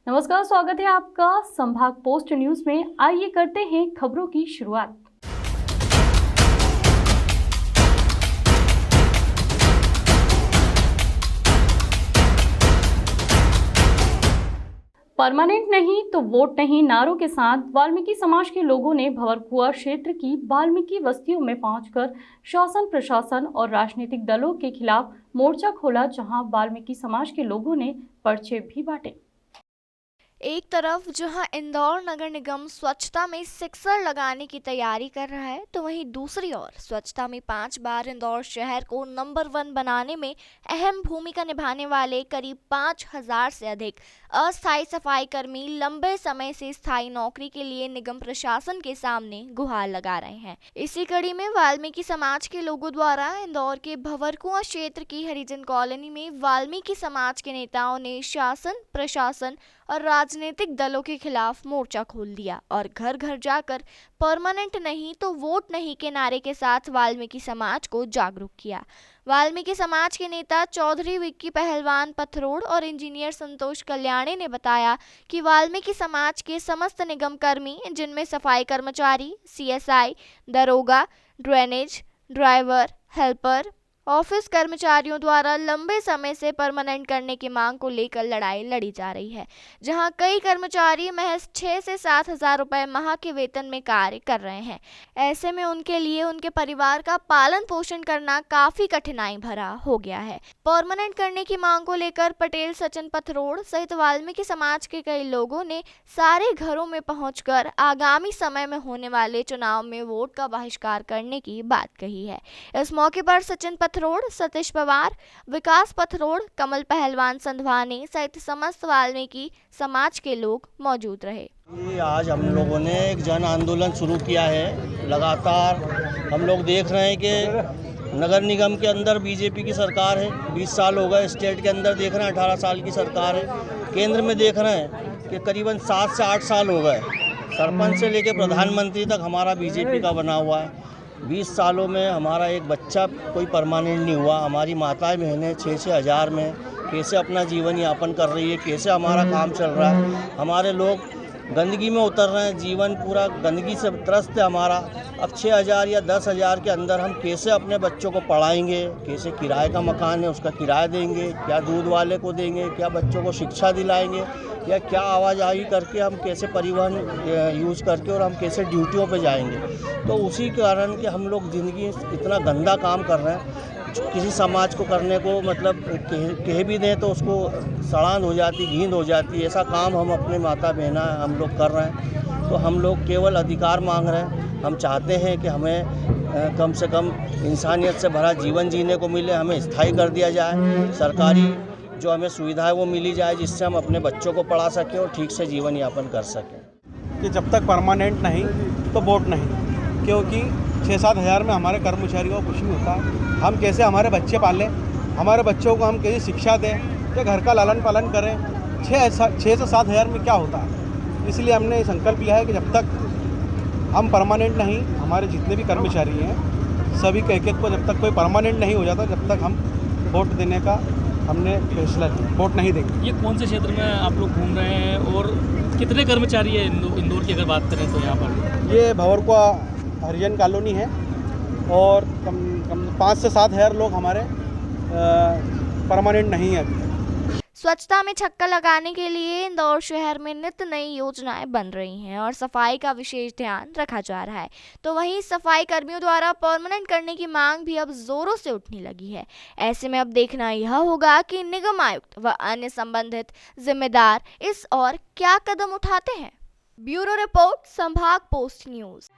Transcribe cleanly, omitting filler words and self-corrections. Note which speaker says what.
Speaker 1: नमस्कार, स्वागत है आपका संभाग पोस्ट न्यूज में। आइए करते हैं खबरों की शुरुआत। परमानेंट नहीं तो वोट नहीं नारों के साथ वाल्मीकि समाज के लोगों ने भंवरकुंआ क्षेत्र की वाल्मीकि बस्तियों में पहुंचकर शासन प्रशासन और राजनीतिक दलों के खिलाफ मोर्चा खोला, जहां वाल्मीकि समाज के लोगों ने पर्चे भी बांटे।
Speaker 2: एक तरफ जहां इंदौर नगर निगम स्वच्छता में सिक्सर लगाने की तैयारी कर रहा है, तो वहीं दूसरी ओर स्वच्छता में 5 बार इंदौर शहर को नंबर 1 बनाने में अहम भूमिका निभाने वाले करीब 5000 से अधिक अस्थायी सफाई कर्मी लंबे समय से स्थायी नौकरी के लिए निगम प्रशासन के सामने गुहार लगा रहे हैं। इसी कड़ी में वाल्मीकि समाज के लोगों द्वारा इंदौर के भंवरकुंआ क्षेत्र की हरिजन कॉलोनी में वाल्मीकि समाज के नेताओं ने शासन प्रशासन और राजनीतिक दलों के खिलाफ मोर्चा खोल दिया और घर घर जाकर परमानेंट नहीं तो वोट नहीं के नारे के साथ वाल्मीकि समाज को जागरूक किया। वाल्मीकि समाज के नेता चौधरी विक्की पहलवान पथरोड़ और इंजीनियर संतोष कल्याणी ने बताया कि वाल्मीकि समाज के समस्त निगम कर्मी, जिनमें सफाई कर्मचारी, सीएसआई, दरोगा, ड्रेनेज, ड्राइवर, हेल्पर, ऑफिस कर्मचारियों द्वारा लंबे समय से परमानेंट करने की मांग को लेकर लड़ाई लड़ी जा रही है, जहां कई कर्मचारी महज 6 से 7 हजार रुपए माह के वेतन में कार्य कर रहे हैं। ऐसे में उनके लिए उनके परिवार का पालन पोषण करना काफी कठिनाई भरा हो गया है। परमानेंट करने की मांग को लेकर पटेल सचिन पथरोड़ सहित वाल्मीकि समाज के कई लोगों ने सारे घरों में पहुंचकर आगामी समय में होने वाले चुनाव में वोट का बहिष्कार करने की बात कही है। इस मौके पर सचिन पथरोड़, सतीश पवार, विकास पथरोड़, कमल पहलवान संधवानी सहित समस्त वाल्मीकि समाज के लोग मौजूद रहे।
Speaker 3: आज हम लोगों ने एक जन आंदोलन शुरू किया है। लगातार हम लोग देख रहे हैं कि नगर निगम के अंदर बीजेपी की सरकार है, 20 साल हो गए। स्टेट के अंदर देख रहे हैं 18 साल की सरकार है। केंद्र में देख रहे हैं कि करीबन 7 से 8 साल हो गए। सरपंच से लेकर प्रधानमंत्री तक हमारा बीजेपी का बना हुआ है। 20 सालों में हमारा एक बच्चा कोई परमानेंट नहीं हुआ। हमारी माताएं बहनें 6-6 हज़ार में कैसे अपना जीवन यापन कर रही है, कैसे हमारा काम चल रहा है। हमारे लोग गंदगी में उतर रहे हैं, जीवन पूरा गंदगी से त्रस्त है हमारा। अब 6 हज़ार या 10 हज़ार के अंदर हम कैसे अपने बच्चों को पढ़ाएंगे, कैसे किराए का मकान है उसका किराया देंगे, क्या दूध वाले को देंगे, क्या बच्चों को शिक्षा दिलाएंगे, या क्या आवाजाही करके हम कैसे परिवहन यूज़ करके और हम कैसे ड्यूटियों पे जाएंगे। तो उसी कारण कि हम लोग ज़िंदगी इतना गंदा काम कर रहे हैं। किसी समाज को करने को मतलब कह भी दें तो उसको सड़ांध हो जाती, घींद हो जाती। ऐसा काम हम अपने माता बहना हम लोग कर रहे हैं। तो हम लोग केवल अधिकार मांग रहे हैं। हम चाहते हैं कि हमें कम से कम इंसानियत से भरा जीवन जीने को मिले, हमें स्थायी कर दिया जाए। सरकारी जो हमें सुविधा है वो मिली जाए, जिससे हम अपने बच्चों को पढ़ा सकें और ठीक से जीवन यापन कर सकें।
Speaker 4: कि जब तक परमानेंट नहीं तो वोट नहीं, क्योंकि 6-7 हज़ार में हमारे कर्मचारियों को कुछ नहीं होता। हम कैसे हमारे बच्चे पालें, हमारे बच्चों को हम कैसे शिक्षा दें, या घर का लालन पालन करें। 6 से 7 हज़ार में क्या होता है। इसलिए हमने संकल्प लिया है कि जब तक हम परमानेंट नहीं, हमारे जितने भी कर्मचारी हैं सभी के एक को जब तक कोई परमानेंट नहीं हो जाता, जब तक हम वोट देने का हमने फैसला लिया, वोट नहीं देंगे।
Speaker 5: ये कौन से क्षेत्र में आप लोग घूम रहे हैं और कितने कर्मचारी हैं इंदौर की अगर बात करें तो यहाँ पर?
Speaker 4: ये भंवरकुंआ हरिजन कॉलोनी है और कम 5 से 7 हज़ार लोग हमारे परमानेंट नहीं है अभी।
Speaker 2: स्वच्छता में छक्का लगाने के लिए इंदौर शहर में नित्य नई योजनाएं बन रही हैं और सफाई का विशेष ध्यान रखा जा रहा है। तो वहीं सफाई कर्मियों द्वारा परमानेंट करने की मांग भी अब जोरों से उठने लगी है। ऐसे में अब देखना यह होगा कि निगम आयुक्त व अन्य संबंधित जिम्मेदार इस और क्या कदम उठाते हैं। ब्यूरो रिपोर्ट, संभाग पोस्ट न्यूज।